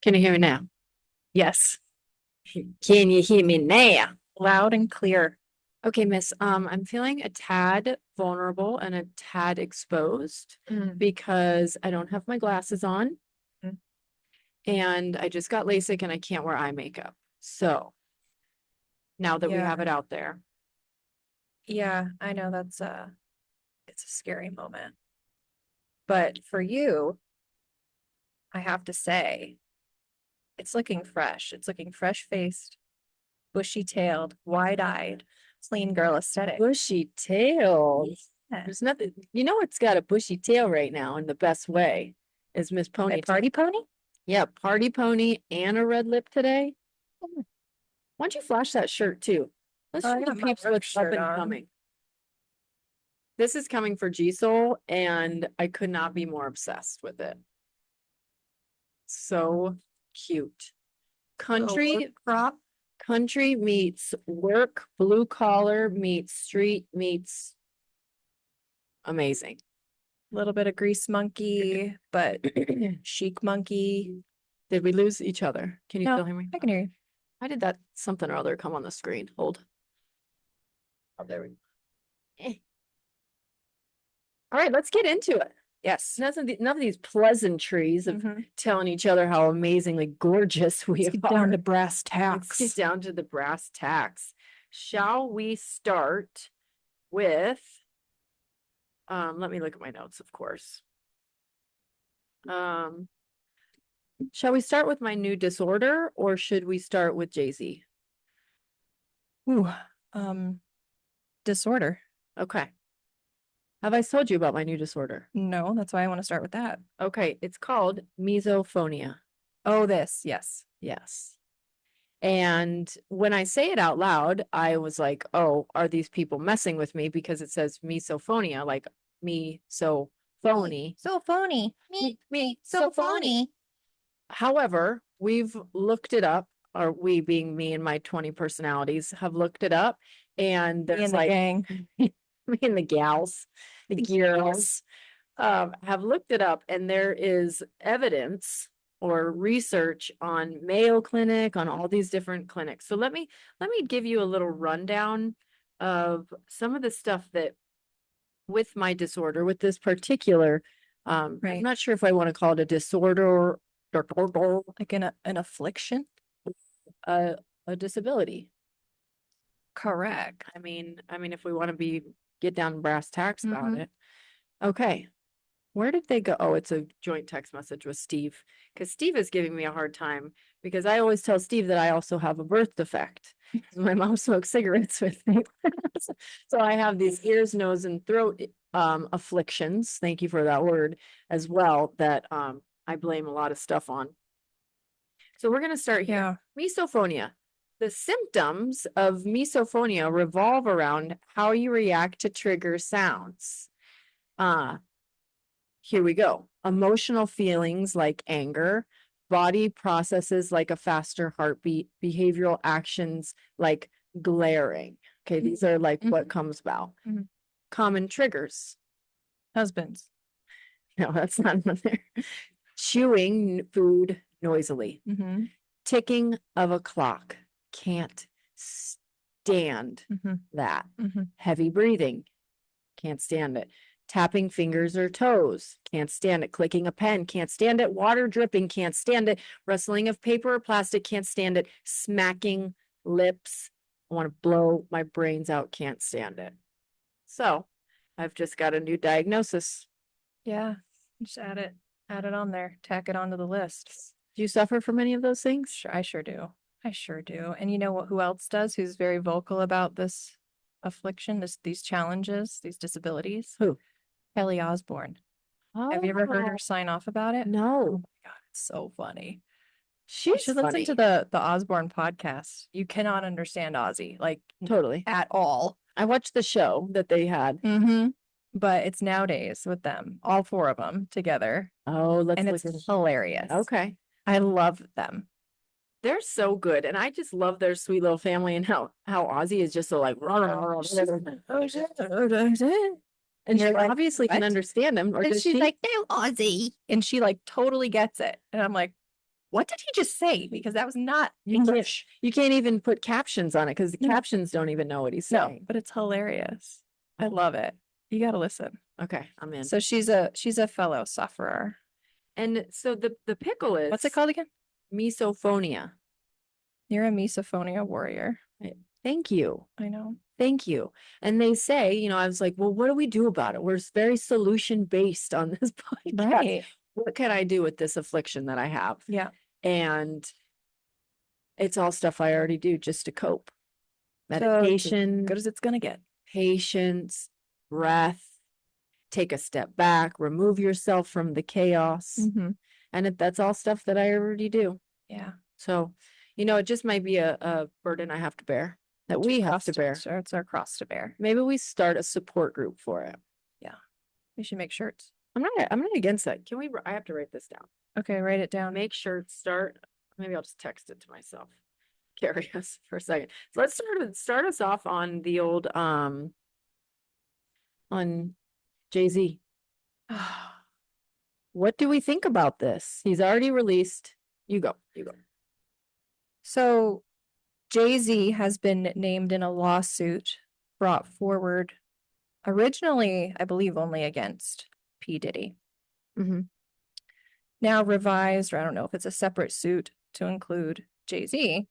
Can you hear me now? Yes, Can you hear me now? loud and clear. Okay, miss, I'm feeling a tad vulnerable and a tad exposed Mm. because I don't have my glasses on Mm. and I just got LASIK and I can't wear eye makeup. So now that we Yeah, have it out there, yeah, I know it's a scary moment. But for you, I have to say, it's looking fresh. It's looking fresh-faced, bushy-tailed, wide-eyed, clean girl aesthetic. bushy tail. Yeah. There's nothing, it's got a bushy tail right now in the best way is Miss My Ponytail. party pony? Yeah, party pony and a red lip today. Mm. Why don't you flash that shirt too? Let's I show the got my peeps work what's up shirt and on. coming. This is coming for G-Soul, and I could not be more obsessed with it. So cute. Country crop. country meets work, blue collar meets street meets amazing. A little bit of grease monkey, but chic monkey. Did we lose each other? Can you No, still hear me? I can hear you. Why did that something or other come on the screen? Hold. Oh, there we go. All right, let's get into it. Yes. None of these pleasantries of Mhm. telling each other how amazingly gorgeous we Let's get are. down to brass Let's tacks. get down to the brass tacks. Shall we start with, let me look at my notes, of course. Shall we start with my new disorder or should we start with JayZ? Ooh, disorder. Okay. Have I told you about my new disorder? No, that's why I want to start with that. Okay, it's called misophonia. Oh, this, yes. Yes. And when I say it out loud, I was like, oh, are these people messing with me? Because it says misophonia, like me so phony. So phony. Me, so phony. However, we've looked it up, or we being me and my 20 personalities have looked it up, and Me there's and the like gang. me and the gals, the girls, have looked it up, and there is evidence or research on Mayo Clinic, on all these different clinics. So let me give you a little rundown of some of the stuff that with my disorder, with this particular, I'm Right. not sure if I want to call it a disorder or Like an affliction. a, a disability. Correct. I mean, if we want to get down brass tacks about Mhm. it. Okay. Where did they go? Oh, it's a joint text message with Steve. Because Steve is giving me a hard time because I always tell Steve that I also have a birth defect. My mom smokes cigarettes with me. So I have these ears, nose, and throat afflictions. Thank you for that word as well, that I blame a lot of stuff on. So we're gonna start here. Yeah. Misophonia. The symptoms of misophonia revolve around how you react to trigger sounds. Here we go. Emotional feelings like anger, body processes like a faster heartbeat, behavioral actions like glaring. Okay, these are like what comes about. Mhm. Common triggers. Husbands. No, that's not in there. Chewing food noisily. Mm-hmm. Ticking of a clock. Can't stand Mm-hmm. that. Mm-hmm. Heavy breathing. Can't stand it. Tapping fingers or toes. Can't stand it. Clicking a pen. Can't stand it. Water dripping. Can't stand it. Rustling of paper or plastic. Can't stand it. Smacking lips. I want to blow my brains out. Can't stand it. So I've just got a new diagnosis. Yeah. Just add it on there. Tack it onto the list. Do you suffer from any of those things? Sure, I sure do. I sure do. And you know what? Who else does? Who's very vocal about this affliction, these challenges, these disabilities? Who? Kelly Osbourne. Have you ever heard her sign off about it? Oh No. my God, it's so funny. You She's should funny. listen to the Osbourne podcast. You cannot understand Ozzy, like Totally. at all. I watched the show that they had. Mm-hmm. But it's nowadays with them, all four of them together. Oh, let's And look it's at hilarious. Okay. I love them. They're so good. And I just love their sweet little family and how Ozzy is just so like, and you're she like, obviously can "What?" understand him, or And does she's she? like, no, Ozzy. And she like totally gets it. And I'm like, what did he just say? Because that was not You can't, English. you can't even put captions on it because the No. captions don't even know what he's No, saying. but it's hilarious. I love it. You got to listen. Okay, I'm in. So she's a fellow sufferer. And so the pickle is, What's it called again? misophonia. You're a misophonia warrior. Thank you. I know. Thank you. And they say, you know, I was like, well, what do we do about it? We're very solution based on this podcast. Right. What can I do with this affliction that I have? Yeah. And it's all stuff I already do just to cope. So Meditation, good as it's gonna get. patience, breath, take a step back, remove yourself from the chaos. Mm-hmm. And that's all stuff that I already do. Yeah. So, you know, it just might be a burden I have to bear, that we have to bear. It's our cross to bear. Maybe we start a support group for it. Yeah. We should make shirts. I'm not against that. Can we, I have to write this down. Okay, write it down. Make shirts, start, maybe I'll just text it to myself. Carry us for a second. So let's start us off on the old, on JayZ. What do we think about this? He's already released. You go. So JayZ has been named in a lawsuit brought forward originally, I believe, only against P. Diddy. Mm-hmm. Now revised, or I don't know if it's a separate suit to include JayZ,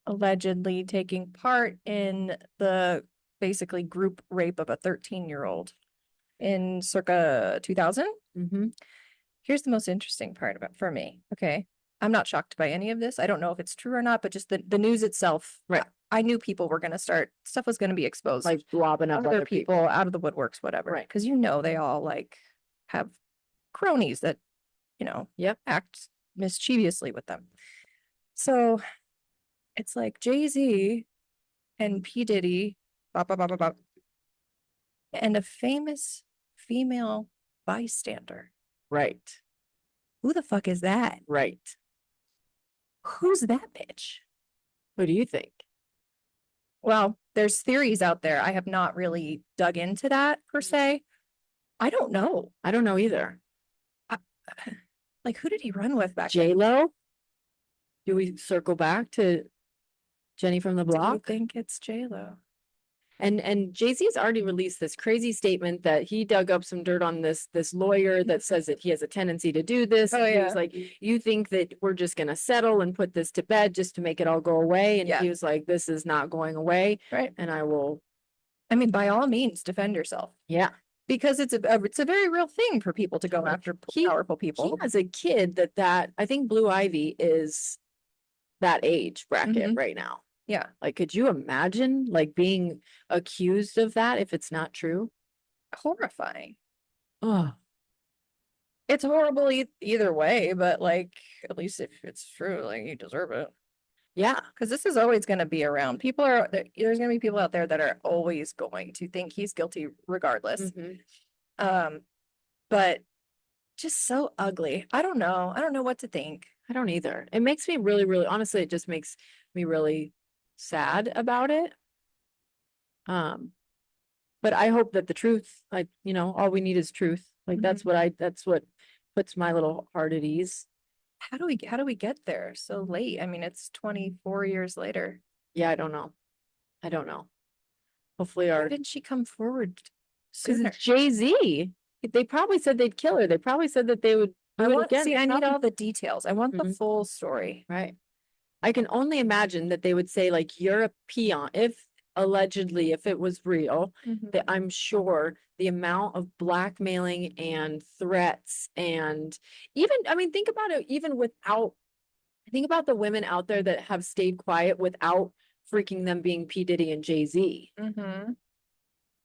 allegedly taking part in the basically group rape of a 13-year-old in circa 2000. Mm-hmm. Here's the most interesting part about for me. Okay. I'm not shocked by any of this. I don't know if it's true or not, but just the news itself. Right. I knew people were going to stuff was going to be exposed. Like blobbing up other people out of the woodworks, whatever. Right. Because you know they all like have cronies that, you know, Yep. act mischievously with them. So it's like JayZ and P. Diddy, bop, bop, bop, bop, bop, and a famous female bystander. Right. Who the fuck is that? Right. Who's that bitch? What do you think? Well, there's theories out there. I have not really dug into that per se. I don't know. I don't know either. Like, who did he run with back then? J-Lo? Do we circle back to Jenny from the Do you Block? think it's J-Lo? And JayZ's already released this crazy statement that he dug up some dirt on this lawyer that says that he has a tendency to do this. Oh, And he was yeah. like, you think that we're just gonna settle and put this to bed just to make it all go away? And Yeah. he was like, this is not going away. Right. And I will, I mean, by all means, defend yourself. yeah. Because it's a very real thing for people to go after powerful He people. has a kid that I think Blue Ivy is that age bracket Mhm. right now. Yeah. Like, could you imagine like being accused of that if it's not true? Horrifying. Oh, It's horrible either way, but like, at least if it's true, like, you deserve it. yeah. Because this is always going to be around. There's going to be people out there that are always going to think he's guilty regardless. Mhm. But just so ugly. I don't know. I don't know what to think. I don't either. It makes me really, really, honestly, it just makes me really sad about it. But I hope that the truth, like, you know, all we need is truth. Like, that's what puts my little heart at ease. How do we get there so late? I mean, it's 24 years later. Yeah, I don't know. Hopefully Why our, didn't she come forward because sooner? it's JayZ. They probably said they'd kill her. They probably said that they would do it again. I need Probably- all the details. I want the Mhm. full story. Right. I can only imagine that they would say, like, you're a peon. If allegedly, if it was real, that I'm sure the amount of blackmailing and threats and even, I mean, think about it, even without, think about the women out there that have stayed quiet without freaking them being P. Diddy and JayZ.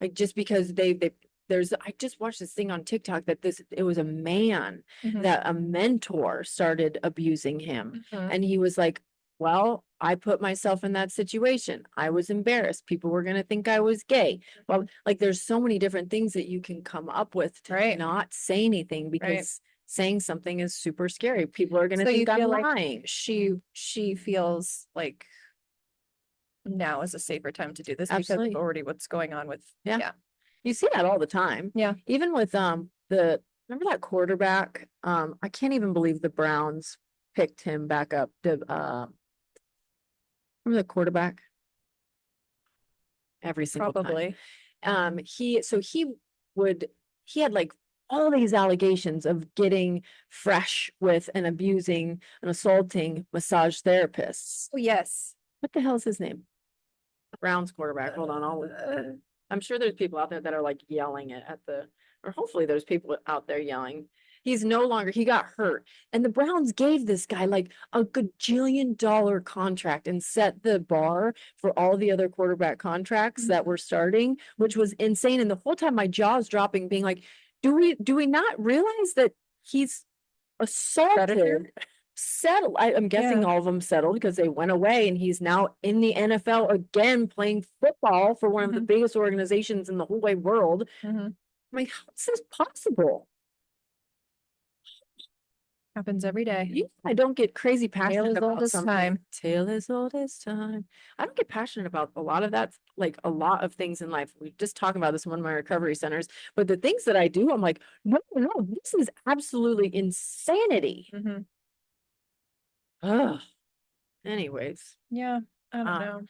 Like, just because I just watched this thing on TikTok that it was a man that a mentor started abusing him. And he was like, well, I put myself in that situation. I was embarrassed. People were going to think I was gay. Well, like, there's so many different things that you can come up with to Right. not say anything because saying something is super scary. People are going to So you think I'm feel like lying. she feels like now is a safer time to do this because Absolutely. of already what's going on with You see that all the time. Yeah. Even with remember that quarterback? I can't even believe the Browns picked him back up. Remember the quarterback? Every single time. Probably. He had like all these allegations of getting fresh with and abusing and assaulting massage therapists. Oh, yes. What the hell is his name? Browns quarterback. Hold on, I'm sure there's people out there that are like yelling it at the, or hopefully there's people out there yelling. He's no longer, he got hurt. And the Browns gave this guy like a gajillion-dollar contract and set the bar for all the other quarterback contracts that were starting, which was insane. And the whole time my jaw's dropping, being like, do we not realize that he's assaulted? Settled. I'm guessing all of them settled because they went away and he's now in the NFL again playing football for one of the biggest organizations in the whole wide world. I'm like, how is this possible? Happens every day. I don't get crazy passionate Tale as about old as something. time. Tale as old as time. I don't get passionate about a lot of that, like a lot of things in life. We just talking about this in one of my recovery centers, but the things that I do, I'm like, no, this is absolutely insanity. Ugh. Anyways. Yeah, I don't know.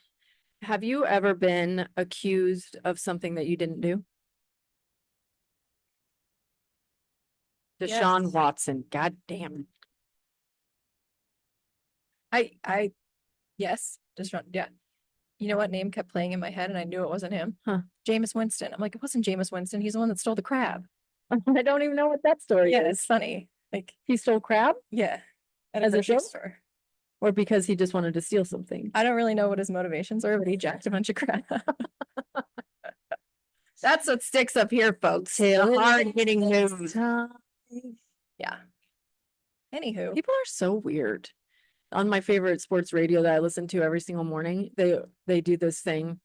Have you ever been accused of something that you didn't do? Deshaun Yes. Watson. God damn. Yes, Deshaun, yeah. You know what name kept playing in my head and I knew it wasn't him? Huh. Jameis Winston. I'm like, it wasn't Jameis Winston. He's the one that stole the crab. I don't even know what that story Yeah, is. it's funny. Like, He stole crab? yeah. At As a grocery joke? store. Or because he just wanted to steal something? I don't really know what his motivations are, but he jacked a bunch of crap. That's what sticks up here, folks. The hard-hitting news. Yeah. Anywho. People are so weird. On my favorite sports radio that I listen to every single morning, they do this thing. I'm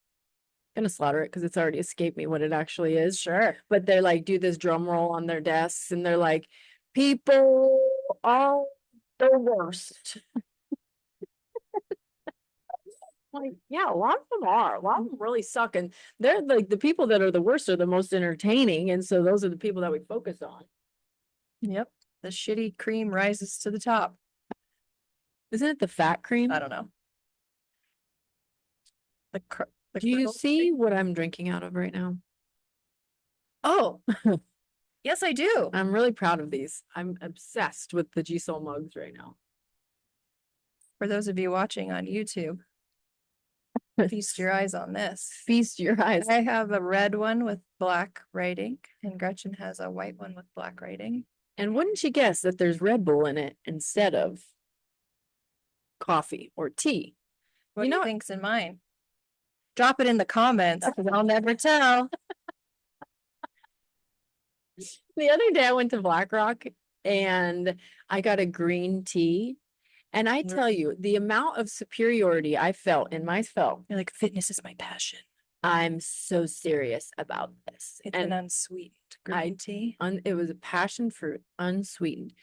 gonna slaughter it because it's already escaped me what it actually is. Sure. But they're like, do this drum roll on their desks and they're like, people are the worst. Like, yeah, a lot of them are. A lot of them really suck. And they're like the people that are the worst are the most entertaining. And so those are the people that we focus on. Yep. The shitty cream rises to the top. Isn't it the fat cream? I don't know. Do you see what I'm drinking out of right now? Oh, yes, I do. I'm really proud of these. I'm obsessed with the G-Soul mugs right now. For those of you watching on YouTube, feast your eyes on this. Feast your eyes. I have a red one with black writing, and Gretchen has a white one with black writing. And wouldn't you guess that there's Red Bull in it instead of coffee or tea? What do you think's in mine? Drop it in the comments, because I'll never tell. The other day I went to Black Rock and I got a green tea. And I tell you, the amount of superiority I felt in myself. You're like, fitness is my passion. I'm so serious about this. It's an unsweetened green tea. It was a passion fruit, unsweetened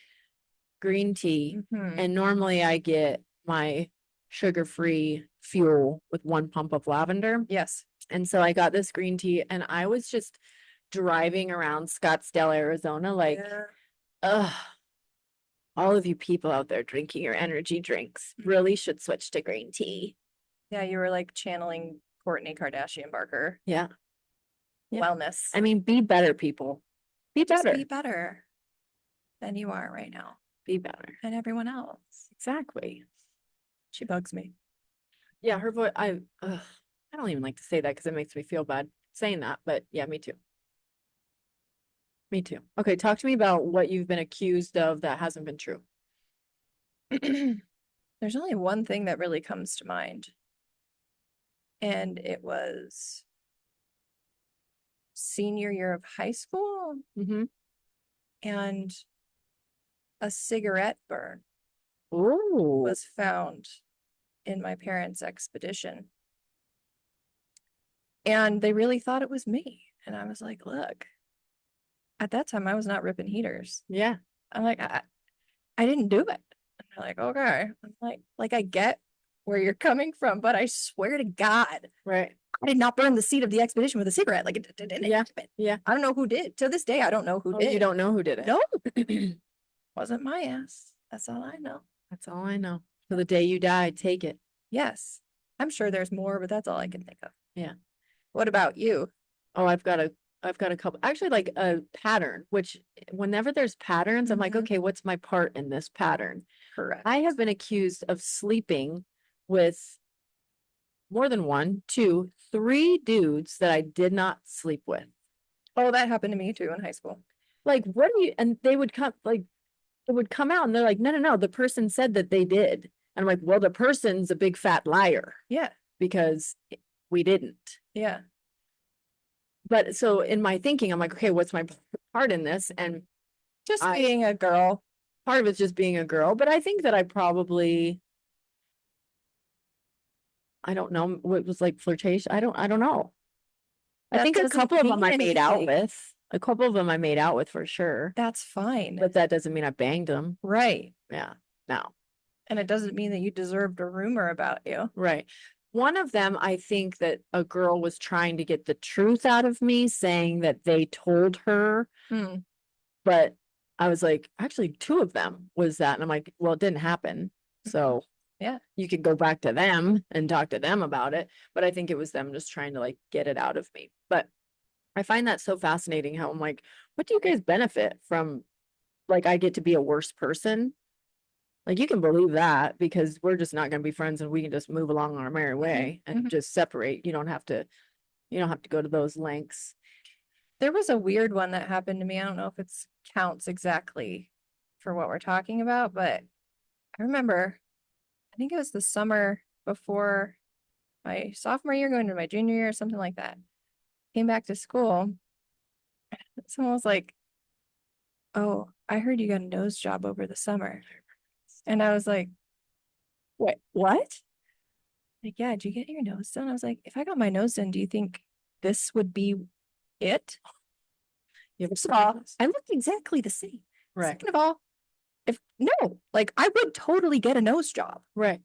green tea. And normally I get my sugar-free fuel with 1 pump of lavender. Yes. And so I got this green tea and I was just driving around Scottsdale, Arizona, like, ugh. All of you people out there drinking your energy drinks really should switch to green tea. Yeah, you were like channeling Kourtney Kardashian Barker. Yeah. Wellness. I mean, be better, people. Be better. Be better than you are right now. Be better. And everyone else. Exactly. She bugs me. Yeah, her voice, I don't even like to say that because it makes me feel bad saying that, but yeah, me too. Me too. Okay, talk to me about what you've been accused of that hasn't been true. There's only one thing that really comes to mind. And it was senior year of high school. And a cigarette burn was found in my parents' expedition. And they really thought it was me. And I was like, look. At that time, I was not ripping heaters. Yeah. I'm like, I didn't do it. And they're like, okay. I'm like, I get where you're coming from, but I swear to God. Right. I did not burn the seat of the expedition with a cigarette. Like, it didn't happen. Yeah. I don't know who did. To this day, I don't know who did. You don't know who did it? No. Wasn't my ass. That's all I know. That's all I know. Till the day you die, take it. Yes. I'm sure there's more, but that's all I can think of. Yeah. What about you? Oh, I've got a couple, actually like a pattern, which whenever there's patterns, I'm like, Mhm. okay, what's my part in this pattern? Correct. I have been accused of sleeping with more than one, two, three dudes that I did not sleep with. Oh, that happened to me too in high school. Like, what do you, and they would come, like, it would come out and they're like, no, no, no, the person said that they did. And I'm like, well, the person's a big fat liar Yeah. because we didn't. Yeah. But so in my thinking, I'm like, okay, what's my part in this? And Just I- being a girl. part of it's just being a girl, but I think that I probably, I don't know, what was like flirtation. I don't know. I That think a doesn't couple of them mean I made out anything. with. A couple of them I made out with for sure, That's fine. but that doesn't mean I banged them. Right. Yeah, no, And it doesn't mean that you deserved a rumor about you. right. One of them, I think that a girl was trying to get the truth out of me, saying that they told her, Hmm. but I was like, actually, two of them was that. And I'm like, well, it didn't happen. So Yeah. you could go back to them and talk to them about it. But I think it was them just trying to like get it out of me. But I find that so fascinating how I'm like, what do you guys benefit from? Like, I get to be a worse person. Like, you can believe that because we're just not going to be friends and we can just move along our merry way and mhm. just separate. You don't have to go to those lengths. There was a weird one that happened to me. I don't know if it's counts exactly for what we're talking about, but I remember, I think it was the summer before my sophomore year, going to my junior year, something like that. Came back to school. Someone was like, "Oh, I heard you got a nose job over the summer." And I was like, Wait, what? like, yeah, did you get your nose done? I was like, if I got my nose done, do you think this would be it? You ever First of all, I looked exactly the same. Right, Second of all, if no, like I would totally get a nose job, right,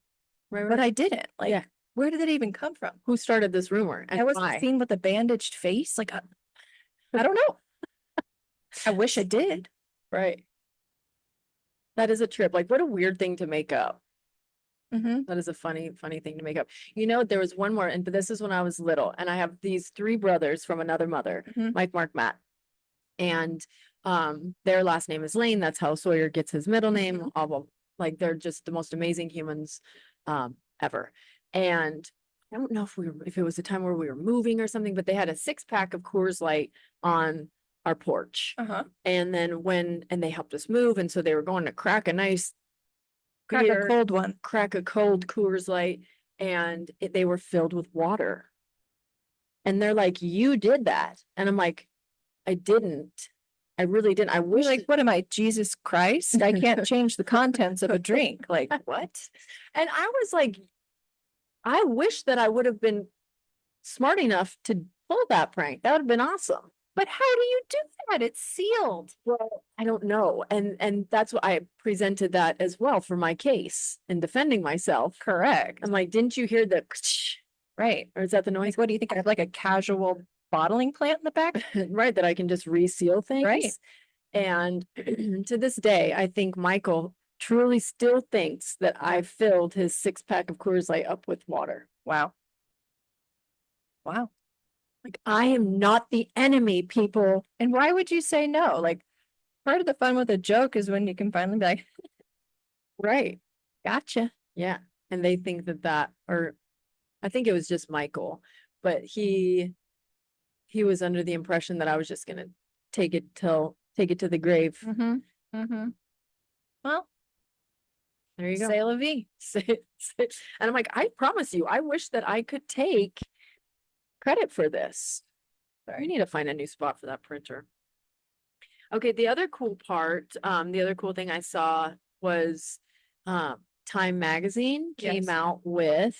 right, but right. I didn't. Like, Yeah. where did it even come from? Who started this rumor and I wasn't why? seen with a bandaged face. Like, I don't know. I wish I did. Right. That is a trip. Like, what a weird thing to make up. Mm-hmm. That is a funny, funny thing to make up. You know, there was one more, and but this is when I was little, and I have these three brothers from another mother, Mhm. Mike, Mark, Matt. And their last name is Lane. That's how Sawyer gets his middle name. Mhm. All of like they're just the most amazing humans ever. And I don't know if it was a time where we were moving or something, but they had a 6-pack of Coors Light on our porch. Uh-huh. And then and they helped us move, and so they were going to crack a nice Crack a beer, cold one. crack a cold Coors Light, and they were filled with water. And they're like, "You did that," and I'm like, "I didn't. I really didn't. I We're wish." like, what am I, Jesus Christ? I can't change the contents of a drink. Like, what? And I was like, I wish that I would have been smart enough to pull that prank. That would have been awesome. But how do you do that? It's sealed. Well, I don't know. And that's what I presented that as well for my case in defending myself. Correct. I'm like, didn't you hear the Right. or is that the noise? Like, what do you think? I have like a casual bottling plant in the back? Right, that I can just reseal things. Right. And to this day, I think Michael truly still thinks that I filled his 6-pack of Coors Light up with water. Wow. Wow. Like, I am not the enemy, people. And why would you say no? Like, part of the fun with a joke is when you can finally be like, Right. gotcha. Yeah. And they think or I think it was just Michael, but he was under the impression that I was just gonna take it to the grave. Mm-hmm. Mm-hmm. Well, There you go. c'est la vie. And I'm like, I promise you, I wish that I could take credit for this. We need to find a new spot for that printer. Okay, the other cool thing I saw was Time Magazine came Yes. out with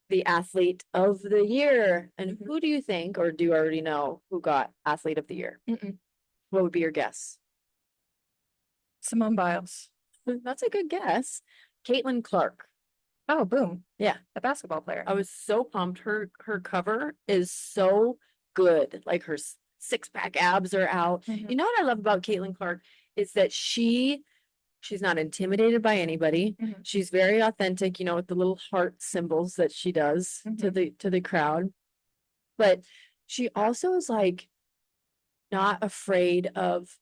the Athlete of the Year. And Mhm. who do you think, or do you already know who got Athlete of the Year? Mm-mm. What would be your guess? Simone Biles. That's a good guess. Caitlin Clark. Oh, boom. Yeah. The basketball player. I was so pumped. Her cover is so good. Like her 6-pack abs are out. Mhm. You know what I love about Caitlin Clark is that she She's not intimidated by anybody. Mhm. She's very authentic, with the little heart symbols that she does to Mhm. the crowd. But she also is like not afraid of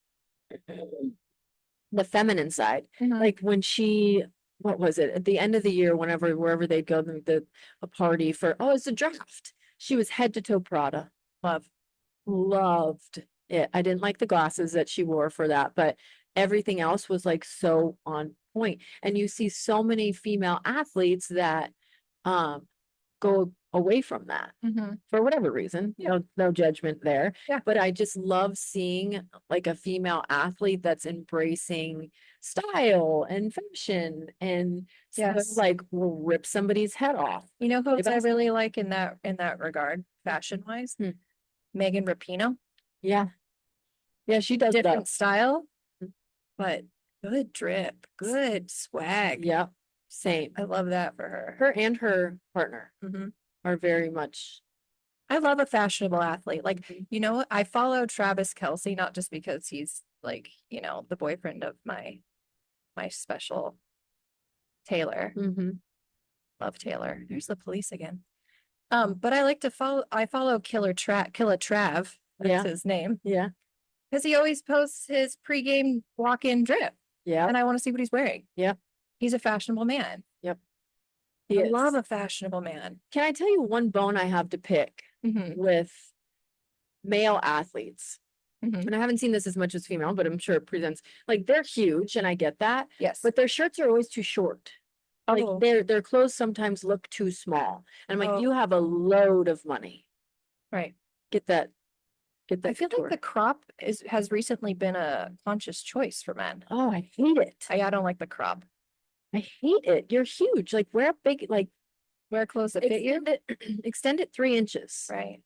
the feminine side. Mhm. Like when what was it, at the end of the year, wherever they'd go to a party for, oh, it's a draft. She was head to toe Prada. Loved it. I didn't like the glasses that she wore for that, but everything else was like so on point. And you see so many female athletes that go away from that Mhm. for whatever reason. Yeah. No judgment there. Yeah. But I just love seeing like a female athlete that's embracing style and fashion and Yes. like will rip somebody's head off. You know who else I Best- really like in that regard, fashion wise? Hmm. Megan Rapinoe. Yeah. Yeah, she does that. Different style, but good drip, good swag. Yeah, same. I love that for her. Her and her partner Mhm. are very much. I love a fashionable athlete. Like, I follow Travis Kelce not just because he's like, the boyfriend of my special Taylor. Mhm. Love Taylor. There's the police again. But I follow Killer Trav. That's Yeah. his name. Yeah. Because he always posts his pregame walk-in drip. Yeah. And I want to see what he's wearing. Yeah. He's a fashionable man. Yep. I love a fashionable man. Can I tell you one bone I have to pick Mhm. with male athletes? Mhm. And I haven't seen this as much as female, but I'm sure it presents like they're huge and I get that, Yes. but their shirts are always too short. Like Oh, their clothes sometimes look too small. And I'm like, Oh. you have a load of money. right. Get that I feel couture. like the crop has recently been a conscious choice for men. Oh, I hate it. I don't like the crop. I hate it. You're huge. Like wear a big, like Wear clothes that fit you. extend it 3 inches. Right.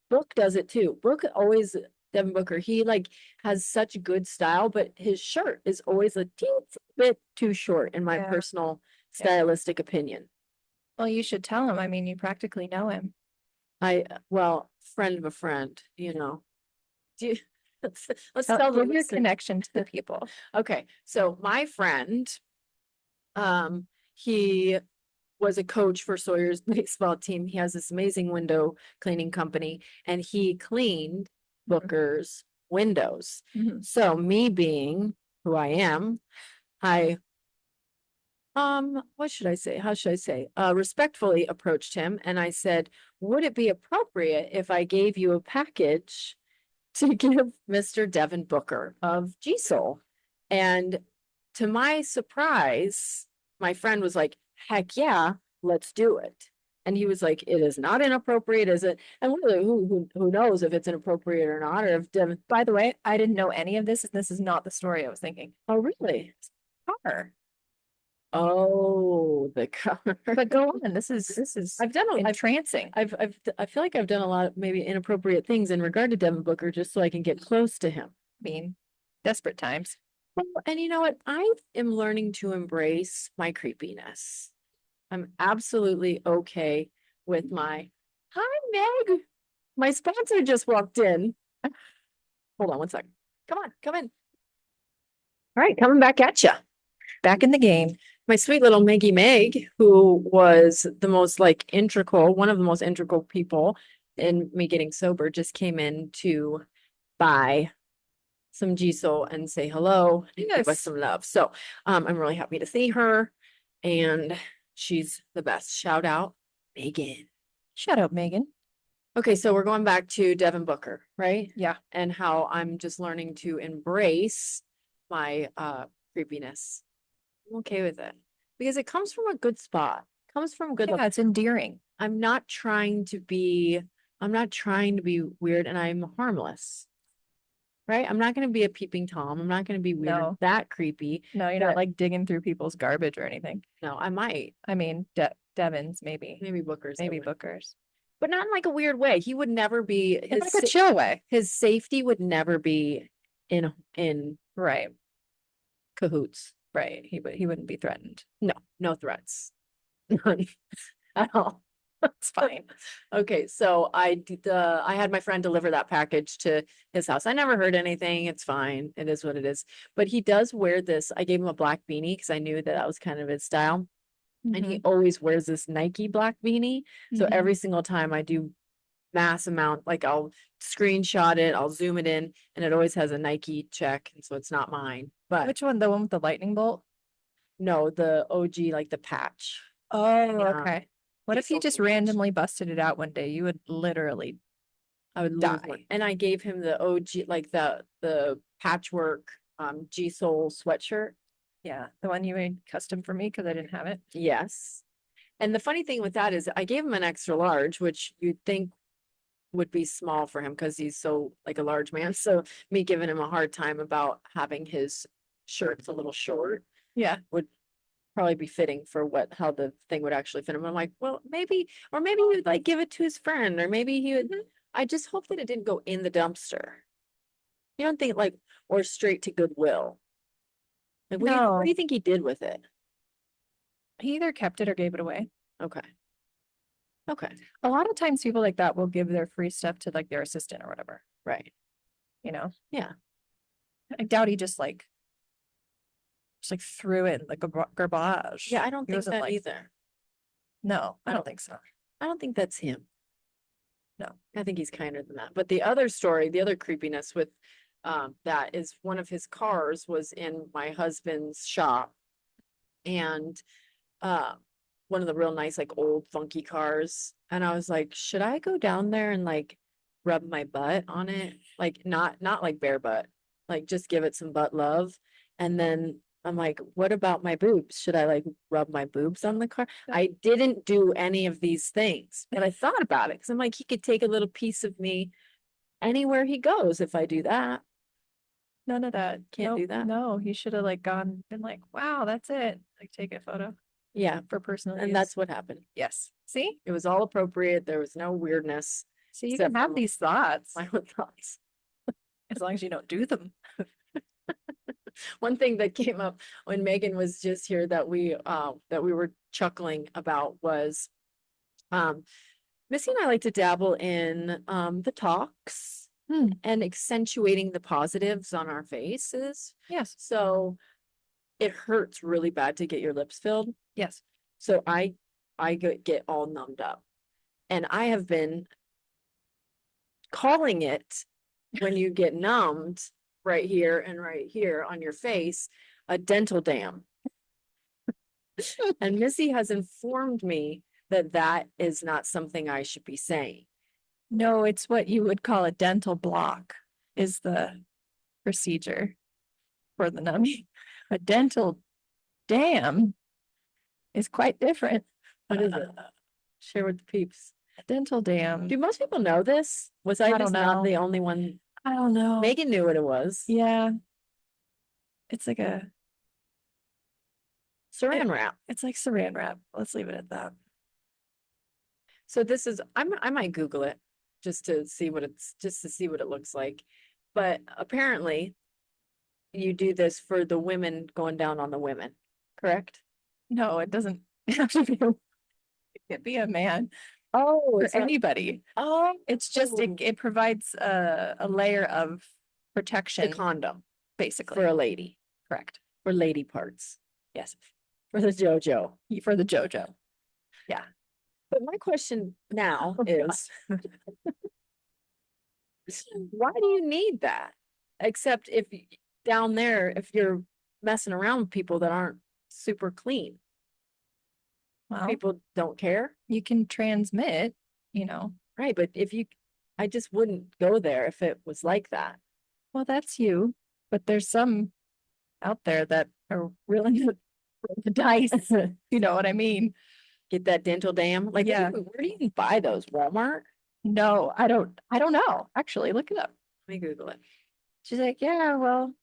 Brooke does it too. Brooke always, Devin Booker, he like has such good style, but his shirt is always a teensy bit too short in my Yeah. personal Yeah. stylistic opinion. Well, you should tell him. I mean, you practically know him. Well, friend of a friend, Do you, let's Tell tell give them. your connection to the people. Okay, so my friend, he was a coach for Sawyer's baseball team. He has this amazing window cleaning company, and he cleaned Booker's windows. Mhm. So me being who I am, I what should I say? How should I say? Respectfully approached him and I said, would it be appropriate if I gave you a package to give Mr. Devin Booker of JayZ? And to my surprise, my friend was like, heck yeah, let's do it. And he was like, it is not inappropriate, is it? And really, who knows if it's inappropriate or not, or if Devin, By the way, I didn't know any of this, and this is not the story I was thinking. oh, really? Car. Oh, the car. But go on. This is I've done entrancing. I feel like I've done a lot of maybe inappropriate things in regard to Devin Booker just so I can get close to him. I mean, desperate times. Well, and you know what? I am learning to embrace my creepiness. I'm absolutely okay with hi, Meg. My sponsor just walked in. Hold on one second. Come on, come in. All right, coming back at you. Back in the game. My sweet little Maggie Meg, who was the most one of the most integral people in me getting sober, just came in to buy some JayZ and say hello and give us Yes. some love. So I'm really happy to see her and she's the best. Shout out Megan. Shout out, Megan. Okay, so we're going back to Devin Booker, right? Yeah. And how I'm just learning to embrace my creepiness. I'm okay with it because it comes from a good spot. Comes from good. Yeah, it's endearing. I'm not trying to be weird and I'm harmless. Right? I'm not going to be a peeping Tom. I'm not going to be weird, No. that creepy. No, you're not like digging through people's garbage or anything. No, I might. I mean, Devin's maybe. Maybe Booker's. Maybe Booker's. But not in like a weird way. He would never be In like a chill way. His safety would never be in Right. cahoots. Right. He wouldn't be threatened. No, no threats. None at all. It's fine. Okay, so I had my friend deliver that package to his house. I never heard anything. It's fine. It is what it is. But he does wear this. I gave him a black beanie because I knew that that was kind of his style. And he always wears this Nike black beanie. So Mhm. every single time I do mass amount, like I'll screenshot it, I'll zoom it in, and it always has a Nike check, and so it's not mine. But Which one? The one with the lightning bolt? no, the OG, like the patch. Oh, Yeah. okay. What if he Diesel just patch. randomly busted it out one day? You would literally I would lose die. one. And I gave him the OG, like the patchwork G Soul sweatshirt. Yeah, the one you made custom for me because I didn't have it. Yes. And the funny thing with that is I gave him an extra large, which you'd think would be small for him because he's so like a large man. So me giving him a hard time about having his shirts a little short Yeah. would probably be fitting for how the thing would actually fit him. I'm like, well, maybe, or maybe he would like give it to his friend, or maybe he would. I just hope that it didn't go in the dumpster. You don't think like, or straight to Goodwill. Like, what No, do you think he did with it? he either kept it or gave it away. Okay. Okay. A lot of times people like that will give their free stuff to like their assistant or whatever, Right. you know? Yeah. I doubt he just like threw it in the garbage. Yeah, I don't He think wasn't that like, either. no, I I don't don't- think so. I don't think that's him. No. I think he's kinder than that. But the other story, the other creepiness with that is one of his cars was in my husband's shop. And uh one of the real nice, like old funky cars. And I was like, should I go down there and like rub my butt on it? Like not like bare butt, like just give it some butt love. And then I'm like, what about my boobs? Should I like rub my boobs on the car? I didn't do any of these things, but I thought about it because I'm like, he could take a little piece of me anywhere he goes if I do that. None of that. Can't do that. No, he should have like been like, wow, that's it. Like take a photo Yeah. for personal And use. that's what happened. Yes. See? It was all appropriate. There was no weirdness. So you Except can have for these thoughts my own thoughts. as long as you don't do them. One thing that came up when Megan was just here that we were chuckling about was Missy and I like to dabble in the talks and accentuating the positives on our faces. Yes. So it hurts really bad to get your lips filled. Yes. So I get all numbed up. And I have been calling it when you get numbed right here and right here on your face, a dental dam. And Missy has informed me that that is not something I should be saying. No, it's what you would call a dental block is the procedure for the numbing. A dental dam is quite different. What is it? Share with the peeps. A dental dam. Do most people know this? Was I I just don't not know. the only one? I don't know. Megan knew what it was. Yeah. It's like Saran wrap. it's like saran wrap. Let's leave it at that. So this is I might Google it just to see what it looks like. But apparently you do this for the women going down on the women, correct? No, it doesn't have to be it could be a man Oh, or it's not, anybody. oh, It's just it provides a layer of the protection, condom basically. for a lady, Correct. for lady parts, Yes. for the JoJo. For the JoJo. Yeah. But my question now Oh, is, why do you need that? Except if down there, if you're messing around with people that aren't super clean, Well, people don't care. you can transmit, you know. Right, but I just wouldn't go there if it was like that. Well, that's you, but there's some out there that are willing to roll the dice. You know what I mean? Get that dental dam. Like, Yeah. where do you even buy those? Walmart? No, I don't know. Actually, look it up. Let me Google it. She's like, yeah, well,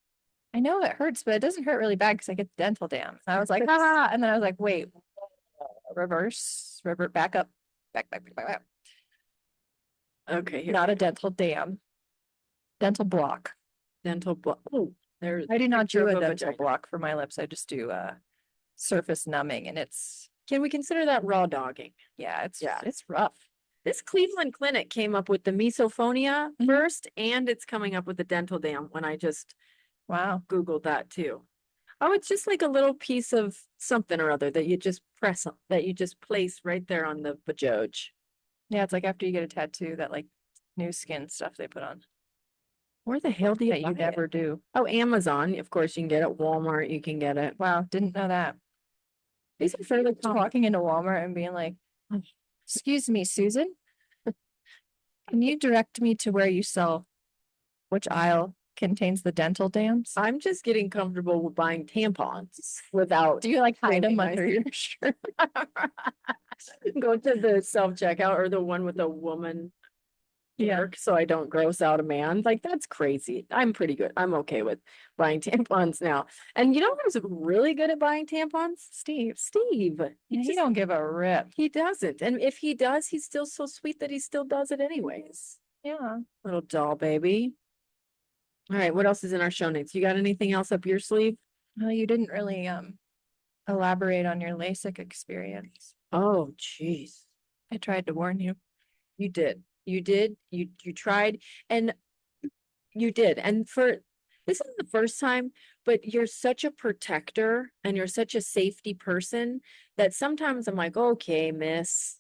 I know it hurts, but it doesn't hurt really bad because I get the dental dam. And I was like, ah, and then I was like, wait, revert, back up, back. Okay, here. Not a dental dam, dental block. Dental block. Oh, there's I do not picture do of a dental vagina. block for my lips. I just do surface numbing, and it's Can we consider that raw dogging? Yeah, Yeah. it's rough. This Cleveland clinic came up with the misophonia Mhm. first, and it's coming up with the dental dam when I just Wow. Googled that too. Oh, it's just like a little piece of something or other that you just press on, that you just place right there on the vajoj. Yeah, it's like after you get a tattoo, that like new skin stuff they put on Where the hell do you that buy you it? never do. Oh, Amazon. Of course, you can get it. Walmart, you can get it. Wow, didn't know that. These are fairly common. Walking into Walmart and being like, "Excuse me, Susan, can you direct me to where you sell which aisle contains the dental dams?" I'm just getting comfortable with buying tampons without Do you like hide them thinking under your shirt? go to the self-checkout or the one with the woman Yeah. work so I don't gross out a man. Like that's crazy. I'm pretty good. I'm okay with buying tampons now. And you know who's really good at buying tampons? Steve. Steve. He don't give a rip. He doesn't. And if he does, he's still so sweet that he still does it anyways. Yeah. Little doll baby. All right, what else is in our show notes? You got anything else up your sleeve? Well, you didn't really elaborate on your LASIK experience. Oh, jeez. I tried to warn you. You did. You did. You tried and you did. And for this is the first time, but you're such a protector and you're such a safety person that sometimes I'm like, okay, miss,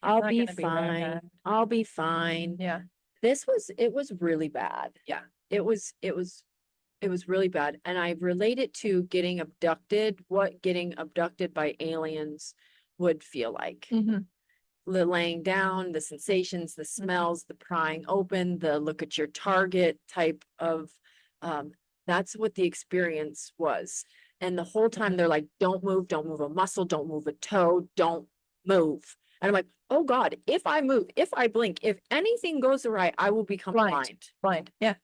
I'll not be gonna be that fine. bad. I'll be fine. Yeah. It was really bad. Yeah. It was really bad. And I relate it to getting abducted, what getting abducted by aliens would feel like. Mm-hmm. The laying down, the sensations, the smells, the prying open, the look at your target type of that's what the experience was. And the whole time they're like, don't move a muscle, don't move a toe, don't move. And I'm like, oh God, if I move, if I blink, if anything goes awry, I will become blind. Blind. Yeah.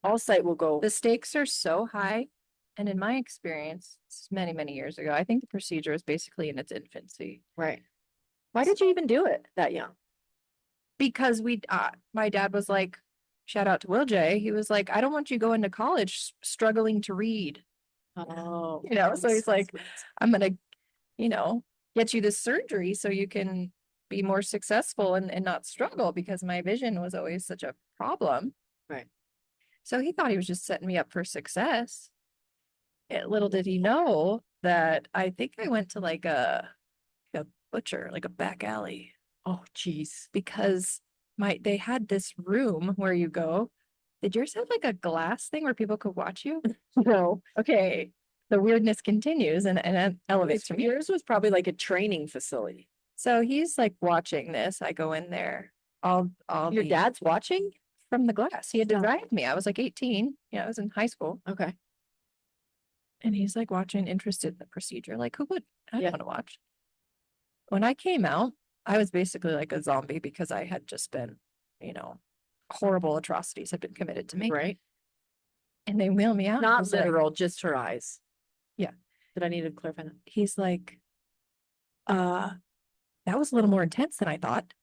All sight will go. The stakes are so high. And in my experience, this is many, many years ago, I think the procedure is basically in its infancy. Right. Why did you even do it that young? Because my dad was like, shout out to Will J. He was like, I don't want you going to college struggling to read. Oh, So he's like, I'm gonna, get you this surgery so you can be more successful and not struggle because my vision was always such a problem. Right. So he thought he was just setting me up for success. Little did he know that I think I went to like a butcher, like a back alley. Oh, geez. Because they had this room where you go. Did yours have like a glass thing where people could watch you? No. Okay. The weirdness continues and it elevates from here. Yours was probably like a training facility. So he's like watching this. I go in there. Your dad's watching? From the glass. He had to Yeah. drive me. I was like 18. Yeah, I was in high school. Okay. And he's like watching, interested in the procedure. Like, who would? I don't Yeah. want to watch. When I came out, I was basically like a zombie because I had just been, horrible atrocities had been committed to me. Right. And they wheel me out. Not He's like- literal, just her eyes. Yeah. Did I need to clarify that? He's like, that was a little more intense than I thought.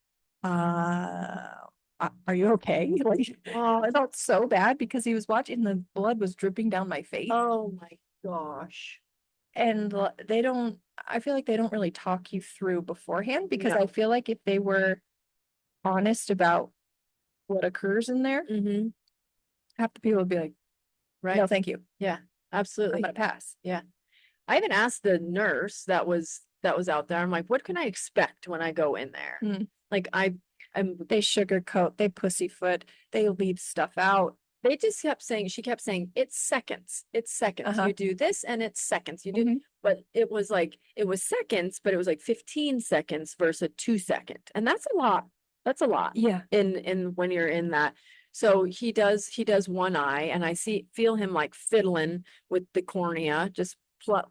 Are you okay? Like, I felt so bad because he was watching, the blood was dripping down my face. Oh my gosh. And I feel like they don't really talk you through beforehand because No. I feel like if they were honest about what occurs in there, Mm-hmm. half the people would be like, Right. no, thank you. I'm Absolutely. gonna pass. I even asked the nurse that was out there. I'm like, what can I expect when I go in there? Hmm. Like I'm They sugarcoat, they pussyfoot, they leave stuff out. they just kept saying, she kept saying, it's seconds. It's seconds. Uh-huh. You do this and it's seconds. You do, Mhm. but it was seconds, but it was like 15 seconds versus a 2-second. And that's a lot. That's a lot Yeah. in when you're in that. So he does one eye and I feel him like fiddling with the cornea, just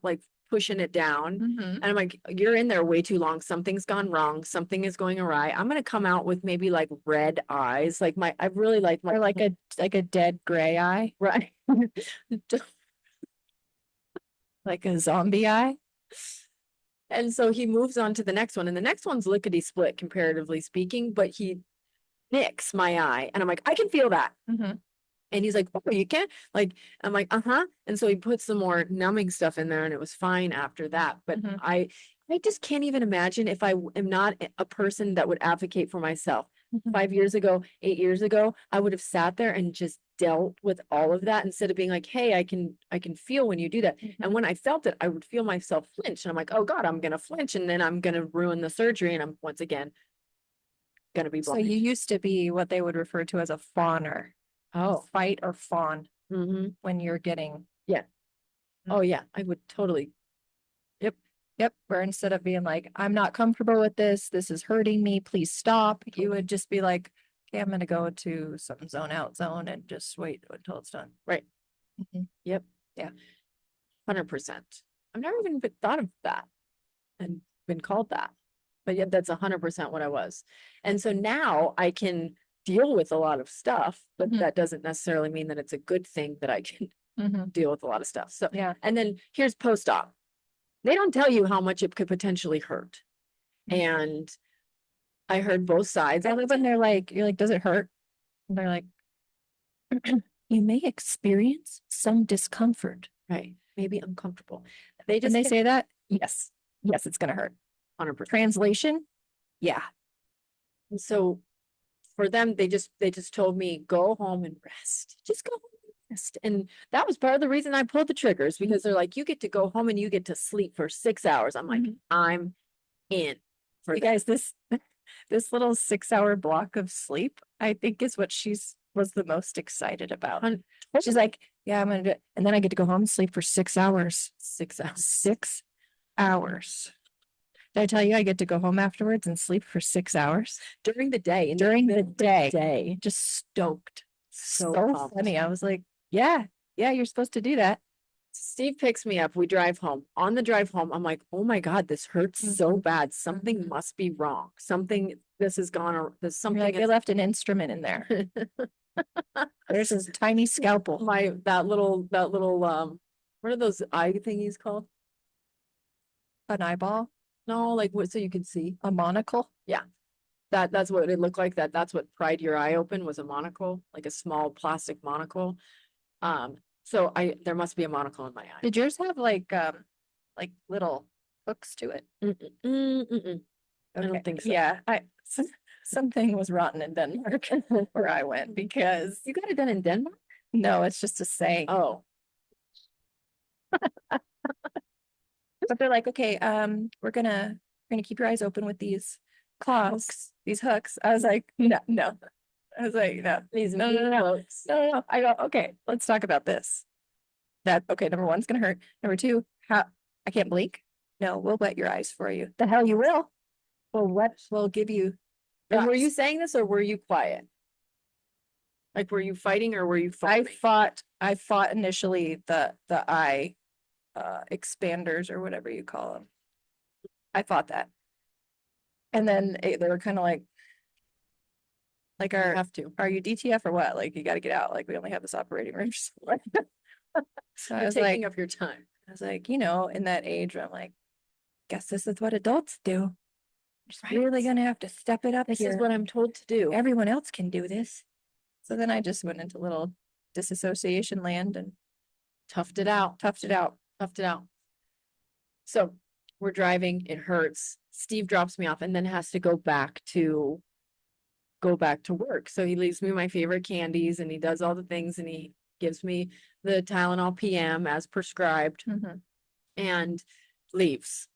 like pushing it down. Mhm. And I'm like, you're in there way too long. Something's gone wrong. Something is going awry. I'm gonna come out with maybe like red eyes. Like I really like my Or like a dead gray eye, right. like a zombie eye. And so he moves on to the next one, and the next one's lickety split comparatively speaking, but he nicks my eye, and I'm like, I can feel that. Mhm. And he's like, oh, you can't, like, I'm like, uh-huh. And so he put some more numbing stuff in there and it was fine after that. But Mhm. I just can't even imagine if I am not a person that would advocate for myself. Mhm. 5 years ago, 8 years ago, I would have sat there and just dealt with all of that instead of being like, hey, I can feel when you do that. And when I felt it, I would feel myself flinch. And I'm like, oh God, I'm gonna flinch and then I'm gonna ruin the surgery. And I'm once again gonna be So blind. you used to be what they would refer to as a fawner. Oh, Fight or fawn mm-hmm. when you're getting. Yeah. Oh yeah, I would totally. Yep. Yep. Where instead of being like, I'm not comfortable with this, this is hurting me, please stop, you would just be like, okay, I'm gonna go to some zone out zone and just wait until it's done. Right. Mhm. Yep. Yeah. 100%. I've never even thought of that and been called that. But yet that's 100% what I was. And so now I can deal with a lot of stuff, but Mhm. that doesn't necessarily mean that it's a good thing that I can Mhm. deal with a lot of stuff. So, Yeah. and then here's post-op. They don't tell you how much it could potentially hurt. And I heard both sides. I love when they're like, you're like, does it hurt? And they're like, you may experience some discomfort. Right. Maybe uncomfortable. They And just they get say that, yes, yes, it's gonna hurt. 100%. Translation, yeah. And so for them, they just told me, go home and rest. Just go home and rest. And that was part of the reason I pulled the triggers because they're like, you get to go home and you get to sleep for 6 hours. I'm like, Mhm. I'm in for You that. guys, this little 6 hour block of sleep, I think is what was the most excited about. She's like, yeah, I'm gonna do it. And then I get to go home and sleep for 6 hours. 6 hours. 6 hours. Did I tell you I get to go home afterwards and sleep for 6 hours? During the day. During the day. Day. Just stoked. So So pumped. funny. I was like, yeah, you're supposed to do that. Steve picks me up. We drive home. On the drive home, I'm like, oh my God, this hurts so bad. Something must be wrong. This has gone, or there's You're something. like, they left an instrument in there. There's this tiny scalpel. That little, what are those eye thingies called? An eyeball, No, like what, so you can see. a monocle. That's what it looked like. That's what pried your eye open was a monocle, like a small plastic monocle. So there must be a monocle in my eye. Did yours have like little hooks to it? I don't think so. Yeah, something was rotten in Denmark where I went because You got it done in Denmark? no, it's just a saying. Oh, But they're like, okay, we're gonna keep your eyes open with these claws, these hooks. I was like, no. I was like, no, these no. No. I go, okay, let's talk about this. Okay, number one's gonna hurt. Number two, how I can't blink. No, we'll wet your eyes for you. The hell you will. We'll give you. And were you drops. saying this or were you quiet? Like, were you fighting or were you I fighting? fought initially the eye expanders or whatever you call them. I fought that. And then they were kind of like You have to. are you DTF or what? Like you got to get out. Like we only have this operating room. So I You're was taking like, up your time. I was like, in that age where I'm like, guess this is what adults do. Just really gonna have to step it up This here. is what I'm told to do. Everyone else can do this. So then I just went into little disassociation land and Toughed it out. toughed it out. Toughed it out. So we're driving, it hurts. Steve drops me off and then has to go back to work. So he leaves me my favorite candies and he does all the things and he gives me the Tylenol PM as prescribed and leaves.